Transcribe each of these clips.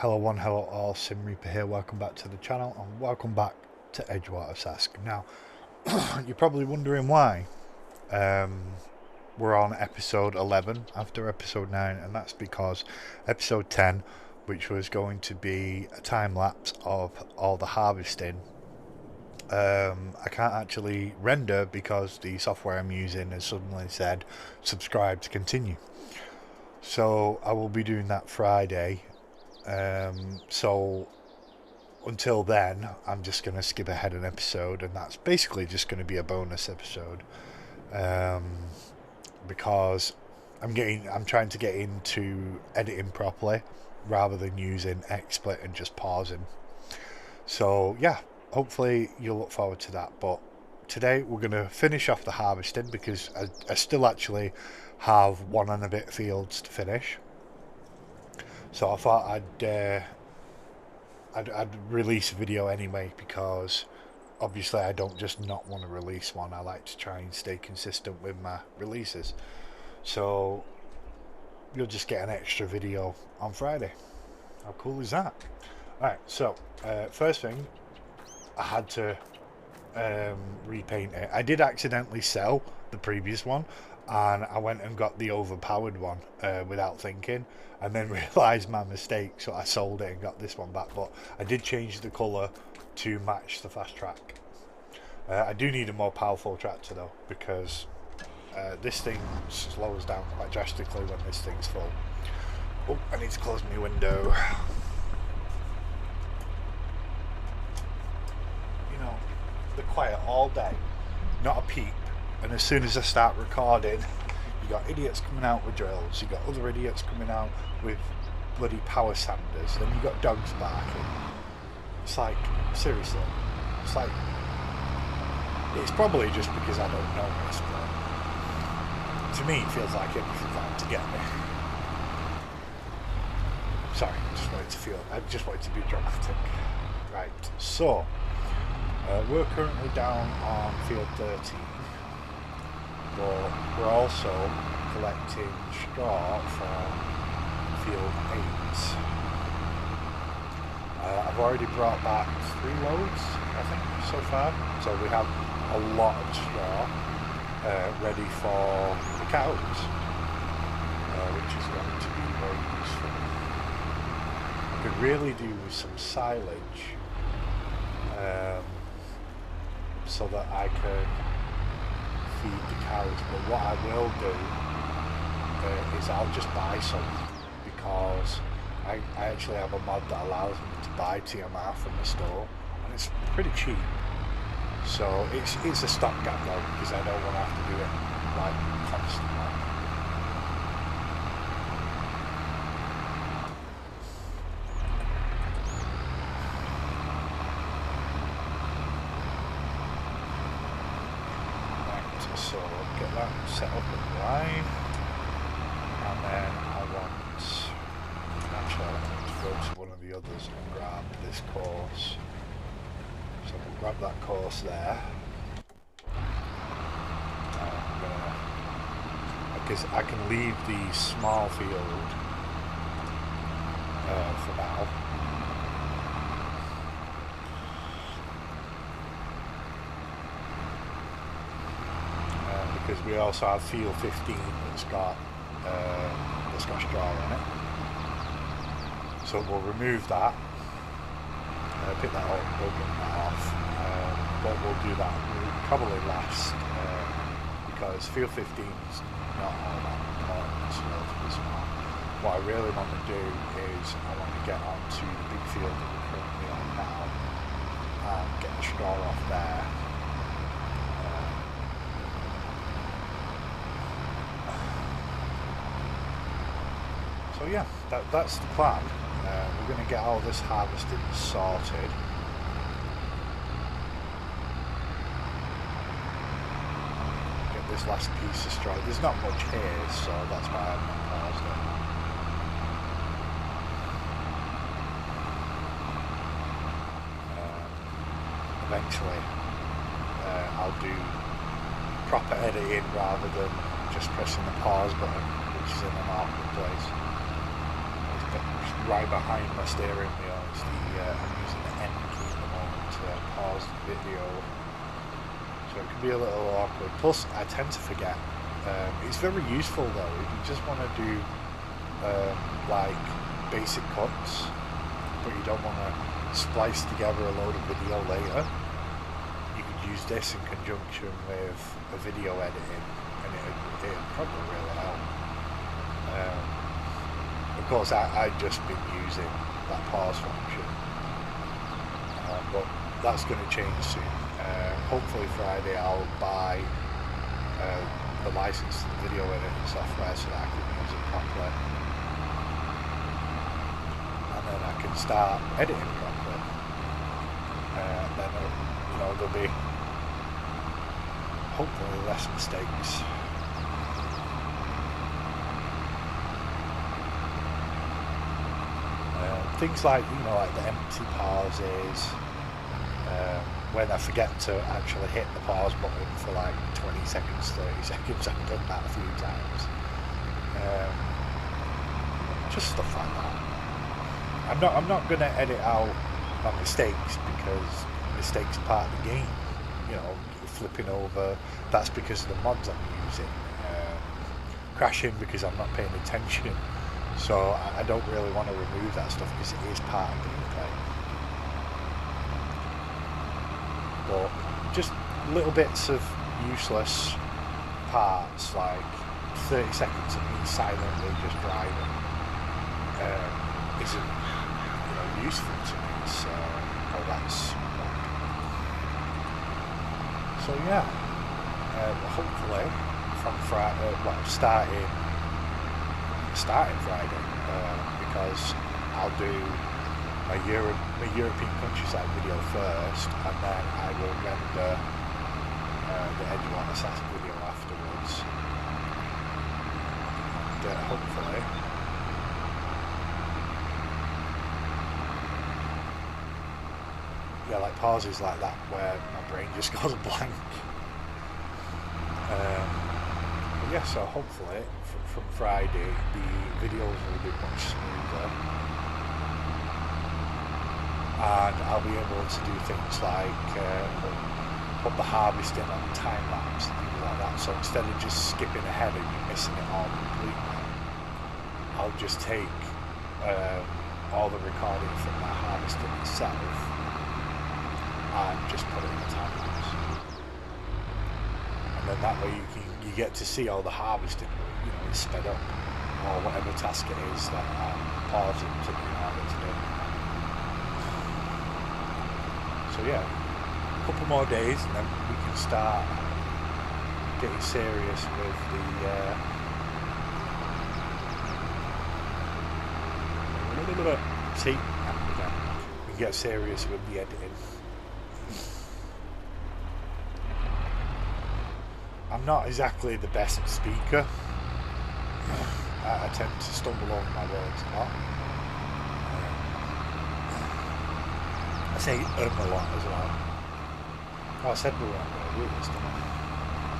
Hello one, hello all, Sim Reaper here, welcome back to the channel and welcome back to Edgewater Sask. Now, you're probably wondering why we're on episode 11 after episode 9, and that's because episode 10, which was going to be a time-lapse of all the harvesting, I can't actually render because the software I'm using has suddenly said subscribe to continue. So I will be doing that Friday. So until then, I'm just going to skip ahead an episode, and that's basically just going to be a bonus episode, because I'm trying to get into editing properly rather than using XSplit and just pausing. So yeah, hopefully you'll look forward to that. But today we're going to finish off the harvesting because I still actually have 1 and a bit fields to finish. So I thought I'd release a video anyway, because obviously I don't just not want to release one. I like to try and stay consistent with my releases. So you'll just get an extra video on Friday. How cool is that? Alright, so first thing, I had to repaint it. I did accidentally sell the previous one, and I went and got the overpowered one without thinking, and then realised my mistake, so I sold it and got this one back. But I did change the colour to match the fast track. I do need a more powerful tractor though, because this thing slows down quite drastically when this thing's full. Oh, I need to close my window. You know, they're quiet all day, not a peep. And as soon as I start recording, you got idiots coming out with drills, you got other idiots coming out with bloody power sanders, then you got dogs barking. It's like, seriously, it's like, it's probably just because I don't know this, but to me it feels like everything's out to get me. Sorry, I just wanted to be dramatic. Right, so we're currently down on field 13. But we're also collecting straw from field 8. I've already brought back 3 loads, I think, so far. So we have a lot of straw ready for the cows, which is going to be very useful. I could really do with some silage, so that I can feed the cows. But what I will do is I'll just buy some, because I actually have a mod that allows me to buy TMR from the store, and it's pretty cheap. So it's a stopgap though, because I don't want to have to do it like constantly. So get that set up in line, and then I want, actually I need to go to one of the others and grab this course. So we'll grab that course there. Because I can leave the small field for now. Because we also have field 15 that's got straw in it. So we'll remove that, pick that up, open that off, but we'll do that probably last, because field 15 is not all that important, it's relatively small. What I really want to do is I want to get onto the big field that we're currently on now and get the straw off there. So yeah, that's the plan. We're going to get all this harvested and sorted. Get this last piece of straw. There's not much here, so that's why I've not paused it. Eventually, I'll do proper editing rather than just pressing the pause button, which is in an awkward place. right behind my steering wheel. It's I'm using the N key at the moment to pause the video, so it can be a little awkward. Plus, I tend to forget. It's very useful though if you just want to do like basic cuts, but you don't want to splice together a load of video later. You could use this in conjunction with a video editing, and it'd probably really help. Of course, I've just been using that pause function, but that's going to change soon. Hopefully Friday I'll buy the license to the video editing software so that I can use it properly, and then I can start editing properly. Then there'll be hopefully less mistakes. Things like like the empty pauses, when I forget to actually hit the pause button for like 20 seconds, 30 seconds. I've done that a few times. Just stuff like that. I'm not gonna edit out my mistakes, because mistakes are part of the game. Flipping over, that's because of the mods I'm using. Crashing because I'm not paying attention. So I don't really want to remove that stuff because it is part of gameplay. But just little bits of useless parts, like 30 seconds of me silently just driving, isn't useful to me. So yeah. Hopefully from Friday, starting Friday, because I'll do my European countryside video first, and then I will render the Edgewater Sask video afterwards. And hopefully like pauses like that where my brain just goes blank. Yeah, so hopefully from Friday the videos will be much smoother, and I'll be able to do things like put the harvesting on time lapse and things like that. So instead of just skipping ahead and you missing it all completely, I'll just take all the recording from my harvesting itself and just put it in the time lapse, and then that way you get to see all the harvesting, it's sped up, or whatever task it is that I'm pausing to be harder to do. So yeah, a couple more days and then we can start getting serious with the see, we can get serious with the editing. I'm not exactly the best speaker. I tend to stumble over my words a lot. I say a lot as well. Oh, I said we weren't going to do this, didn't I?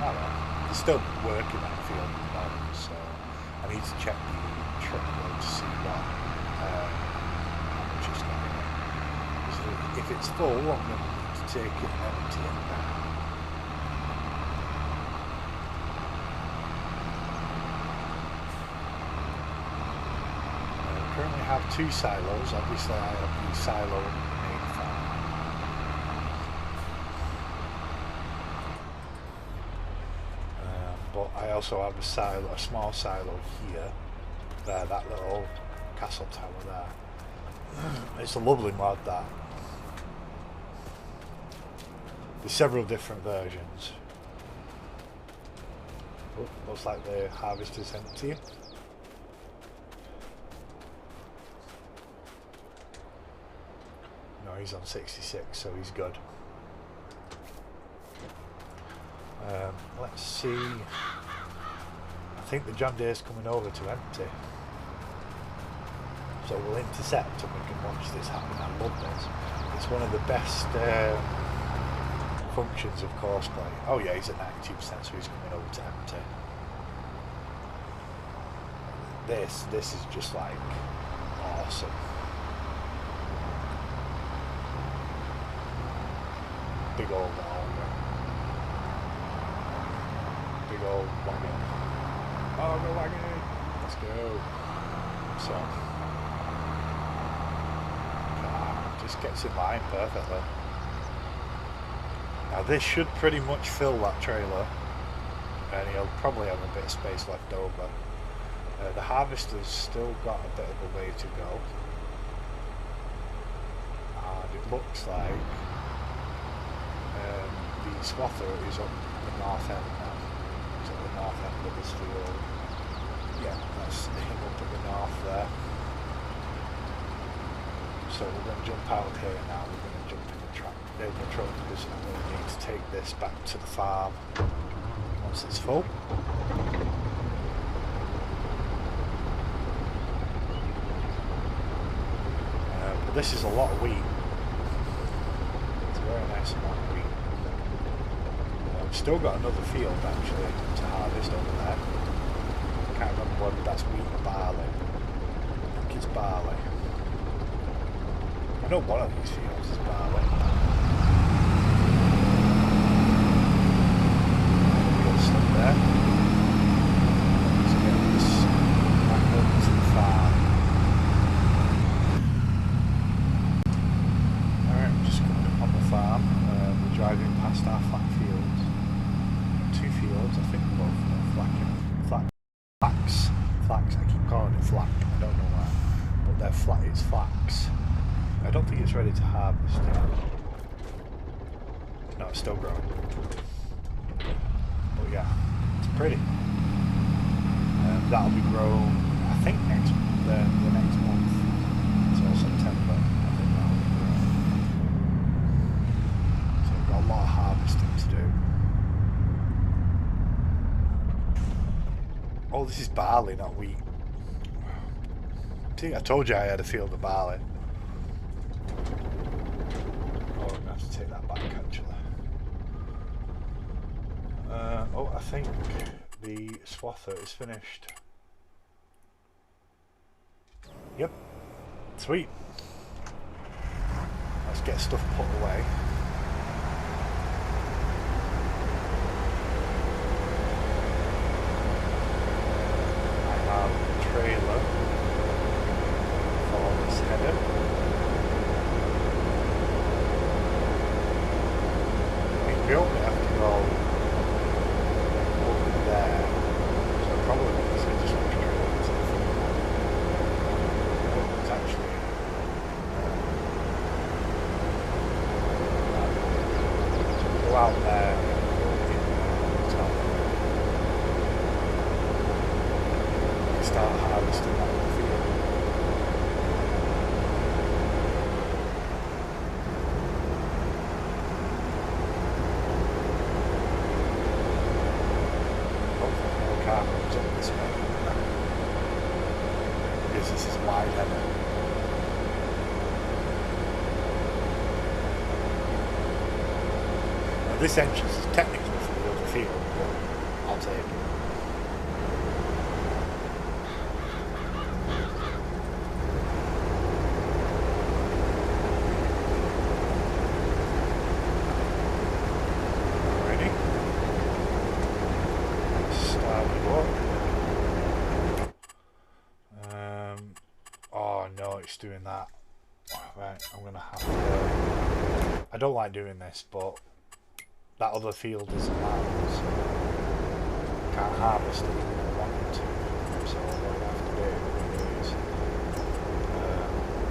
Oh well. It's still working on the field at the moment, so I need to check the truck load to see how much it's going to be. If it's full, I'm going to need to take it and empty it now. Currently have 2 silos. Obviously I have the silo in the main farm. But I also have a small silo here. There, that little castle tower there. It's a lovely mod, that. There's several different versions. Oh, looks like the harvester's empty. He's on 66, so he's good. Let's see. I think the John Deere's coming over to empty, so we'll intercept and we can watch this happen. I love this. It's one of the best functions of courseplay. Oh yeah, he's at 92%, so he's coming over to empty. This is just like awesome. Big old auger. Big old wagon. Auger wagon! Let's go. So, just gets in line perfectly. Now this should pretty much fill that trailer, and he'll probably have a bit of space left over. The harvester's still got a bit of a way to go, and it looks like the swather is up the north end now. It's at the north end of this field. Yeah, that's him up at the north there. So we're going to jump out here now. We're going to jump in the truck because I'm going to need to take this back to the farm once it's full. But this is a lot of wheat. It's a very nice amount of wheat. We've still got another field actually to harvest over there. I can't remember whether that's wheat or barley. I think it's barley. I know one of these fields is barley. We'll slip there. Let's get this back over to the farm. Alright, I'm just coming up on the farm. We're driving past our flat fields. Two fields, I think both flax. I keep calling it flack. I don't know why. But they're flat. It's flax. I don't think it's ready to harvest yet. No, it's still growing. But yeah, it's pretty. That'll be grown, I think, the next month. So September, I think that'll be grown. So we've got a lot of harvesting to do. Oh, this is barley, not wheat. See, I told you I had a field of barley. Oh, I'm going to have to take that back, actually. Oh, I think the swather is finished. Yep. Sweet. Let's get stuff put away. I have a trailer for this header. We only have to go over there, so probably because I just want to go into the field. It's actually go out there and go in the top. Start harvesting that in the field. This way, because this is wide header. Now this entrance is technically for the other field, but I'll take it. It's doing that. Right, I'm gonna have to. I don't like doing this, but that other field isn't mine, so I can't harvest it even if I wanted to. So what I have to do is,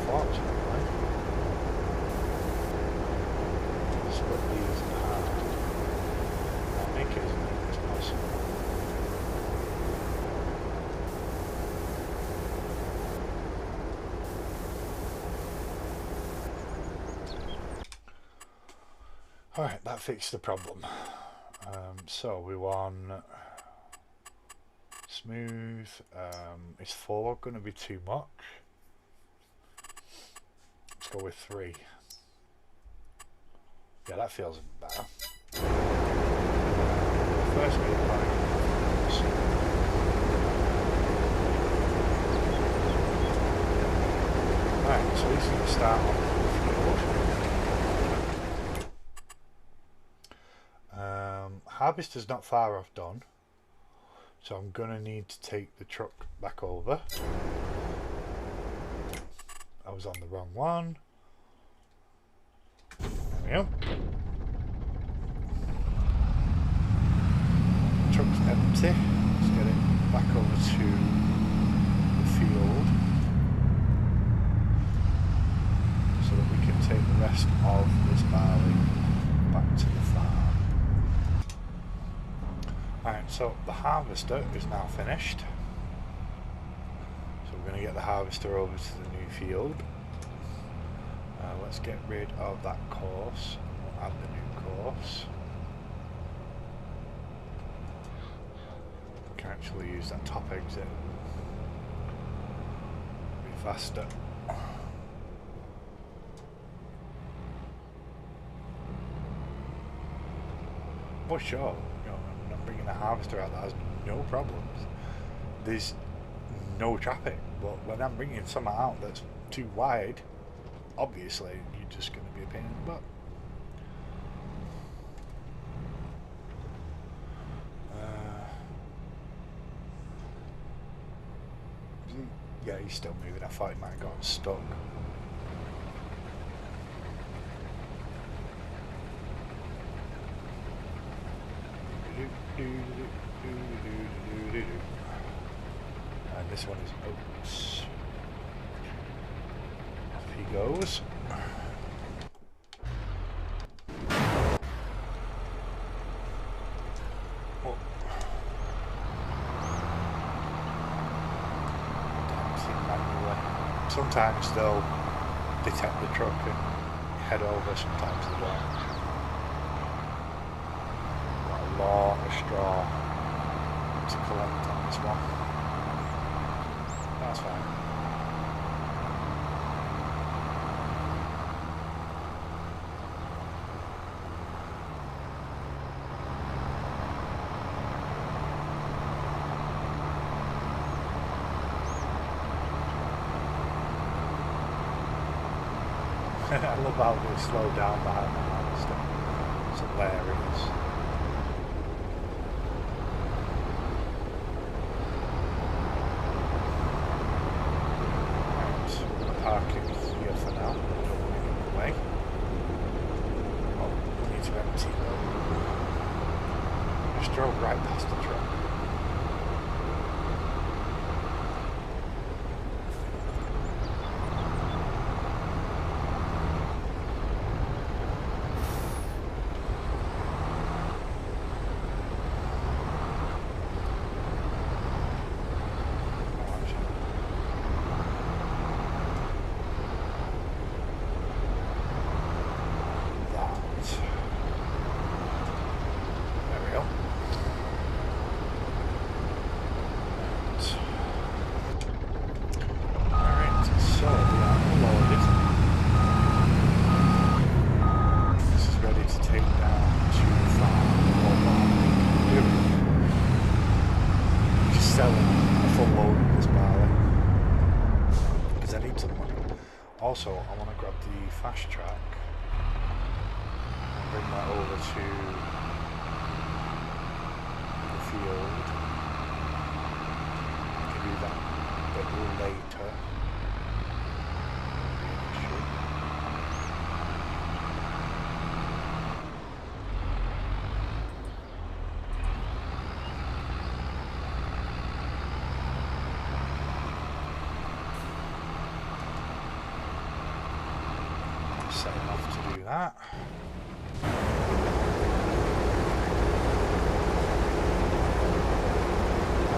unfortunately, split these in half. I'll make it as neat as possible. Alright, that fixed the problem. So we want smooth. Is 4 going to be too much? Let's go with 3. Yeah, that feels better. First so he's going to start on the field. Harvester's not far off done, so I'm going to need to take the truck back over. I was on the wrong one. There we go. Truck's empty. Let's get it back over to the field so that we can take the rest of this barley back to the farm. Alright, so the harvester is now finished. So we're going to get the harvester over to the new field. Let's get rid of that course. We'll add the new course. We can actually use that top exit. Be faster. For sure, you know, when I'm bringing the harvester out, that has no problems. There's no traffic, but when I'm bringing something out that's too wide, obviously you're just going to be a pain in the butt. Yeah, he's still moving. I thought he might have gotten stuck. And this one is oats. Off he goes. Oh. Sometimes they'll detect the truck and head over, sometimes they don't. Got a lot of straw to collect on this one. That's fine. I love how they slow down behind the harvester. It's hilarious. Right, I'm going to park it here for now. Don't want to get in the way. Oh, we need to empty though. Just drove right past the truck. Also, I want to grab the fast track and bring that over to the field. I can do that a bit later. Setting off to do that.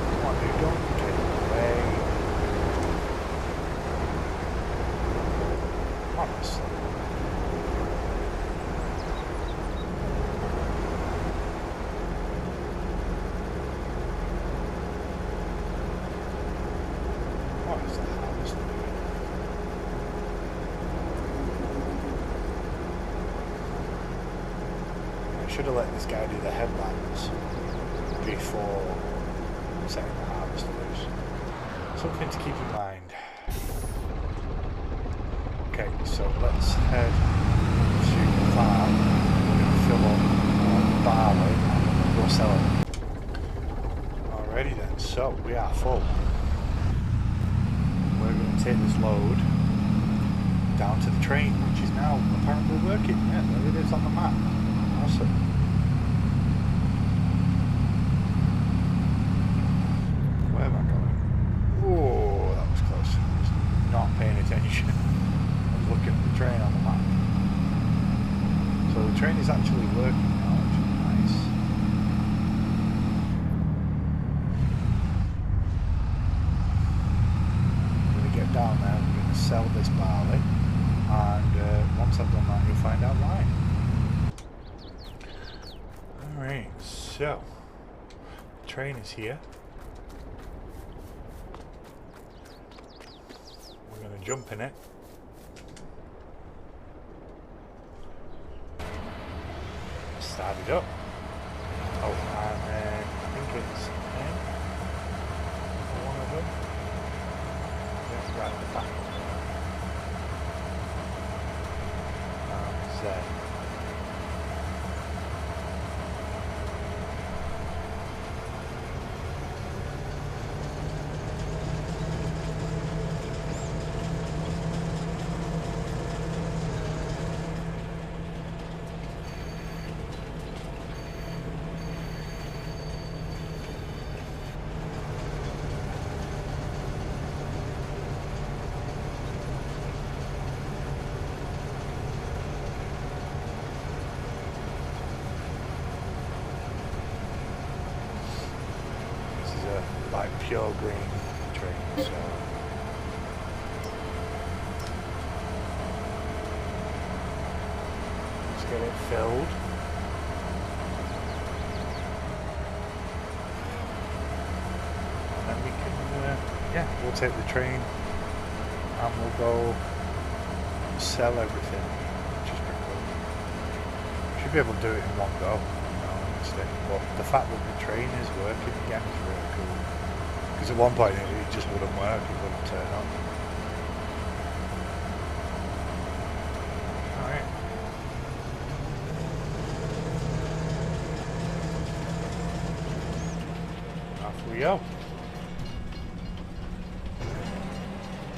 Come on, dude, don't get in the way. Honestly. What is the harvest doing? Should have let this guy do the headlands before setting the harvest loose. Something to keep in mind. Okay, so let's head to the farm. We're going to fill up barley and go sell it. Alrighty then, so we are full. We're going to take this load down to the train, which is now apparently working. Yeah, there it is on the map. Awesome. Where am I going? Oh, that was close. I was not paying attention. I was looking at the train on the map. So the train is actually working now, which is nice. I'm going to get down there, we're going to sell this barley, and once I've done that you'll find out why. Alright, so the train is here. We're going to jump in it. Start it up. Oh, and then I think it's N for one of them. Yeah, right at the back. And Z. Like pure green train, so let's get it filled. And then we can, yeah, we'll take the train and we'll go sell everything, which is pretty cool. Should be able to do it in one go, but the fact that the train is working again is really cool. Because at one point it just wouldn't work, it wouldn't turn on. Alright. Off we go.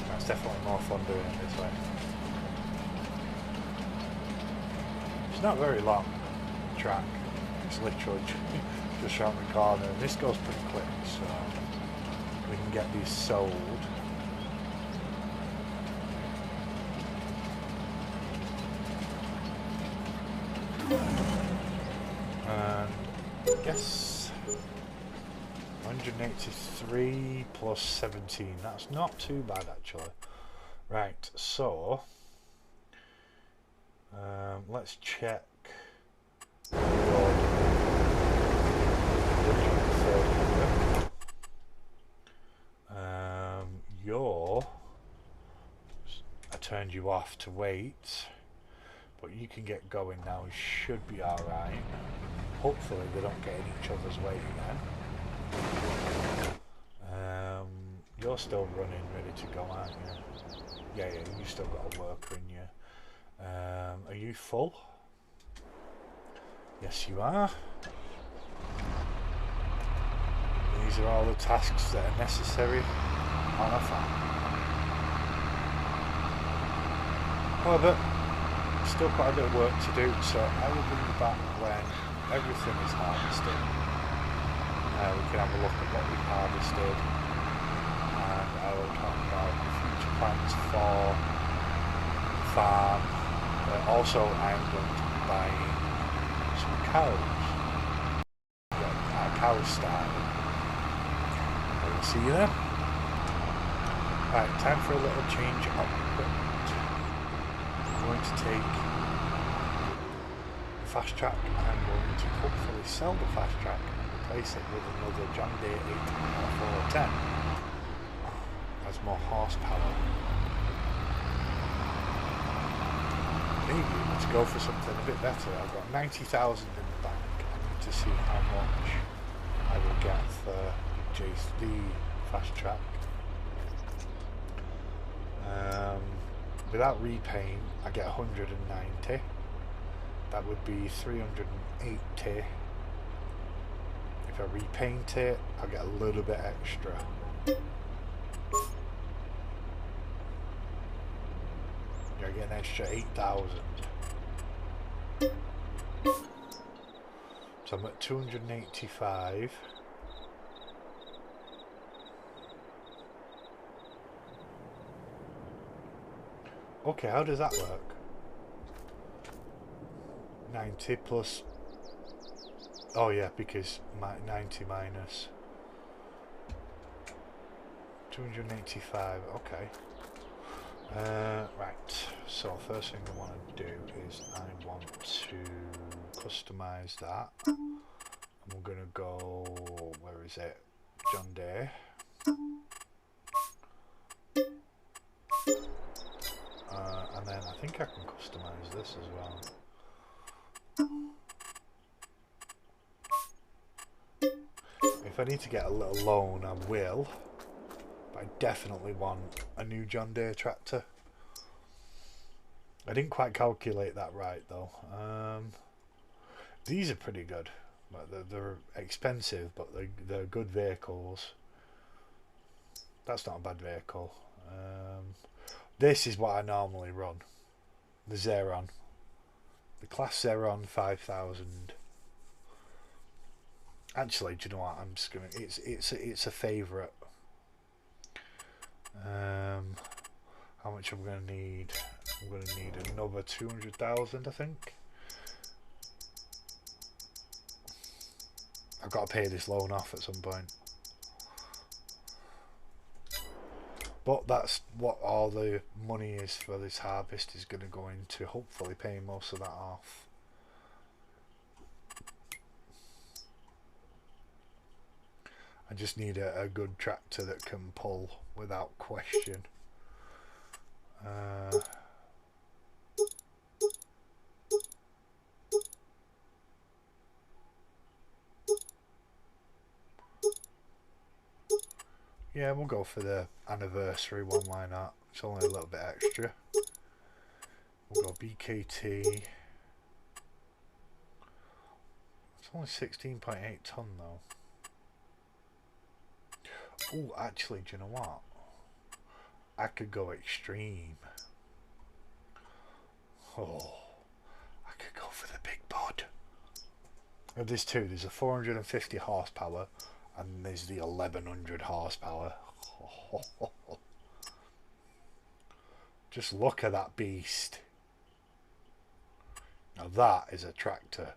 That's definitely more fun doing it this way. It's not very long, the track. It's literally just around the corner, and this goes pretty quick, so we can get these sold. And I guess 183 plus 17, that's not too bad actually. Right, so let's check I turned you off to wait, but you can get going now. You should be alright. Hopefully they don't get in each other's way again. You're still running, ready to go, aren't you? Yeah, you still got a worker in you. Are you full? Yes, you are. These are all the tasks that are necessary on a farm. However, still quite a bit of work to do, so I will bring you back when everything is harvested. We can have a look at what we've harvested, and I will talk about the future plans for the farm. Also, I'm going to be buying some cows. Our cows started. I will see you then. Right, time for a little change of equipment. I'm going to take the fast track and I'm going to hopefully sell the fast track and replace it with another John Deere 8 410. Has more horsepower. Maybe let's go for something a bit better. I've got 90,000 in the bank. I need to see how much I will get for the fast track. Without repaint, I get 190. That would be 380. If I repaint it, I get a little bit extra. I get an extra 8,000. So I'm at 285. Okay, how does that work? 90 plus... Oh yeah, because 90 minus 285, okay. Right, so first thing I want to do is I want to customize that. And we're going to go, where is it? John Deere. And then I think I can customize this as well. If I need to get a little loan, I will. But I definitely want a new John Deere tractor. I didn't quite calculate that right though. These are pretty good. But they're expensive, but they're good vehicles. That's not a bad vehicle. This is what I normally run. The Xeron. The Class Xeron 5000. Actually, do you know what? I'm just gonna. It's a favourite. How much I'm gonna need? I'm gonna need another 200,000, I think. I've got to pay this loan off at some point. But that's what all the money is for this harvest is going to go into, hopefully paying most of that off. I just need a good tractor that can pull without question. Yeah, we'll go for the anniversary one, why not? It's only a little bit extra. We'll go BKT. It's only 16.8 ton though. Oh, actually, do you know what? I could go extreme. Oh, I could go for the big bod. There's two. There's a 450 horsepower and there's the 1100 horsepower. Just look at that beast. Now that is a tractor.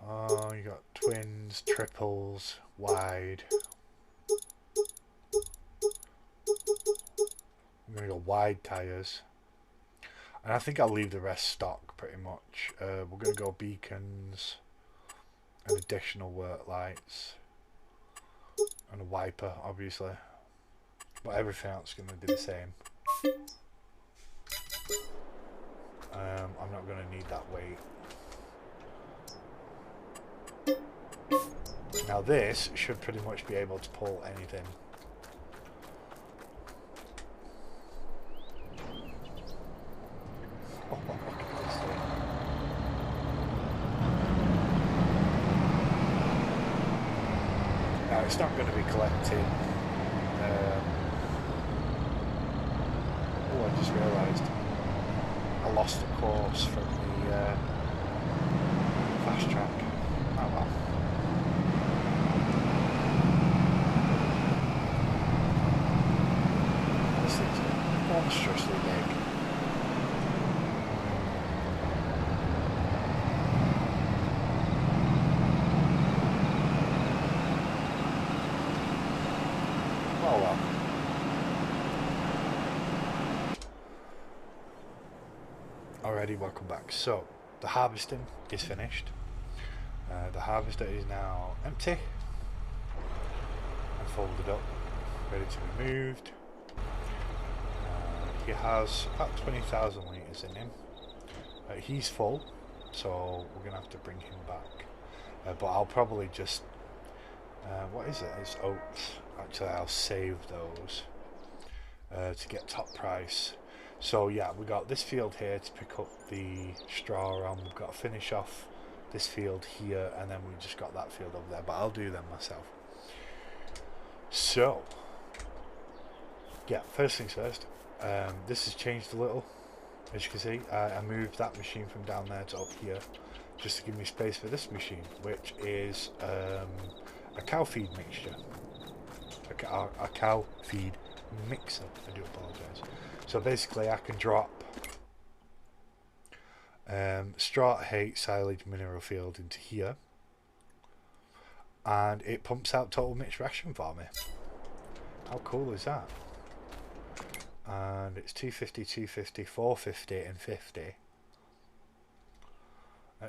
Oh, you got twins, triples, wide. I'm going to go wide tyres. And I think I'll leave the rest stock pretty much. We're going to go beacons and additional work lights. And a wiper, obviously. But everything else is going to be the same. I'm not going to need that weight. Now this should pretty much be able to pull anything. Oh, look at this thing. Now it's not going to be collecting. Oh, I just realised I lost the course from the fast track. Oh well. This thing's monstrously big. Oh well. Alrighty, welcome back. So, the harvesting is finished. The harvester is now empty and folded up, ready to be moved. He has about 20,000 litres in him. He's full, so we're gonna have to bring him back. But I'll probably just what is it? It's oats. Actually, I'll save those to get top price. So yeah, we got this field here to pick up the straw on. We've got to finish off this field here, and then we just got that field over there. But I'll do them myself. So yeah, first things first. This has changed a little. As you can see, I moved that machine from down there to up here, just to give me space for this machine, which is a cow feed mixture. A cow feed mixer. I do apologise. So basically, I can drop straw, hay, silage, mineral field into here, and it pumps out total mixed ration for me. How cool is that? And it's 250, 250, 450 and 50.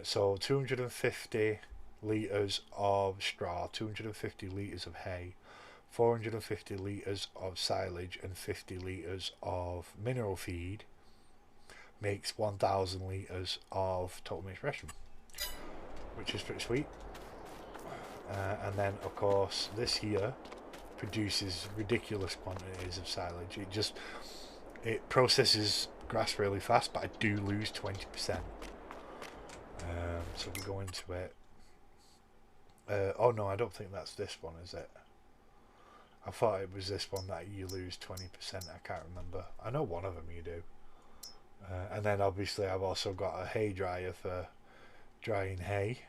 So 250 litres of straw, 250 litres of hay, 450 litres of silage and 50 litres of mineral feed makes 1000 litres of total mixed ration, which is pretty sweet. And then of course this here produces ridiculous quantities of silage. It processes grass really fast, but I do lose 20%. So we go into it. Oh no, I don't think that's this one, is it? I thought it was this one that you lose 20%. I can't remember. I know one of them you do. And then obviously I've also got a hay dryer for drying hay.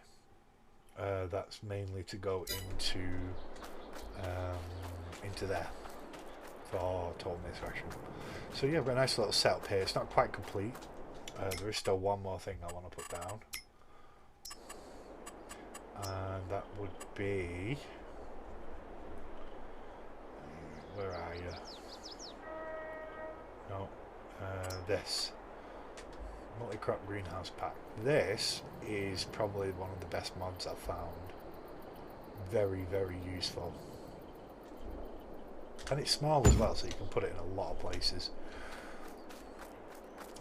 That's mainly to go into there for total mixed ration. So yeah, we've got a nice little setup here. It's not quite complete. There is still one more thing I want to put down, and that would be, where are you? No, this multi-crop greenhouse pack. This is probably one of the best mods I've found. Very, very useful. And it's small as well, so you can put it in a lot of places.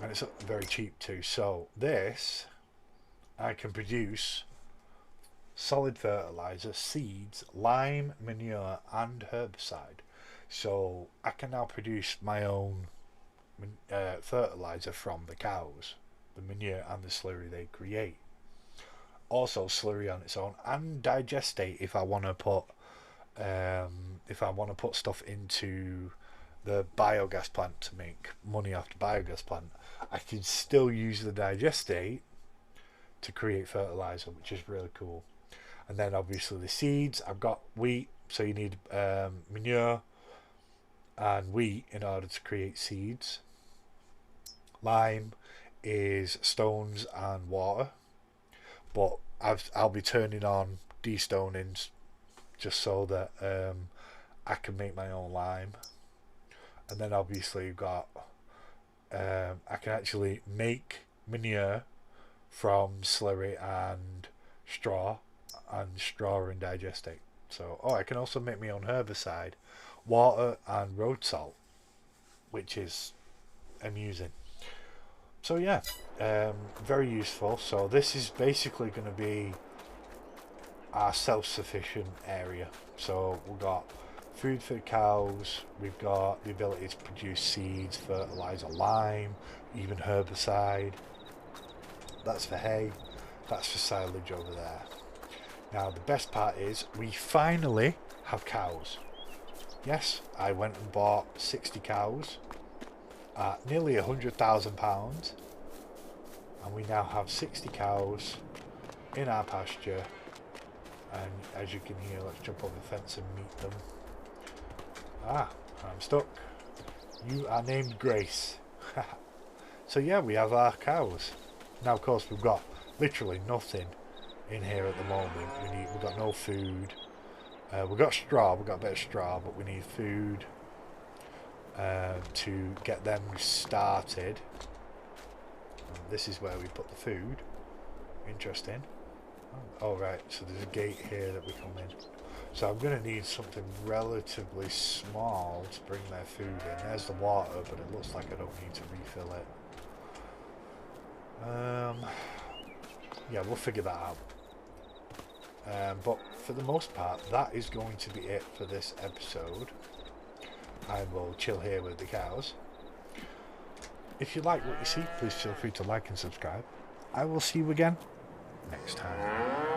And it's very cheap too. So this, I can produce solid fertilizer, seeds, lime, manure and herbicide. So I can now produce my own fertilizer from the cows, the manure and the slurry they create. Also slurry on its own, and digestate if I want to put stuff into the biogas plant to make money off the biogas plant. I can still use the digestate to create fertilizer, which is really cool. And then obviously the seeds, I've got wheat, so you need manure and wheat in order to create seeds. Lime is stones and water, but I'll be turning on de-stonings just so that I can make my own lime. And then obviously you've got I can actually make manure from slurry and straw and digestate. So I can also make my own herbicide, water and road salt, which is amusing. So yeah, very useful. So this is basically going to be our self-sufficient area. So we've got food for the cows, we've got the ability to produce seeds, fertilizer, lime, even herbicide. That's for hay, that's for silage over there. Now the best part is we finally have cows. Yes, I went and bought 60 cows at nearly £100,000, and we now have 60 cows in our pasture. And as you can hear, let's jump over the fence and meet them. I'm stuck. You are named Grace. So yeah, we have our cows. Now of course we've got literally nothing in here at the moment. We've got no food. We've got straw, we've got a bit of straw, but we need food to get them started. And this is where we put the food. Interesting. Oh right, so there's a gate here that we come in. So I'm going to need something relatively small to bring their food in. There's the water, but it looks like I don't need to refill it. yeah, we'll figure that out. But for the most part, that is going to be it for this episode. I will chill here with the cows. If you like what you see, please feel free to like and subscribe. I will see you again next time.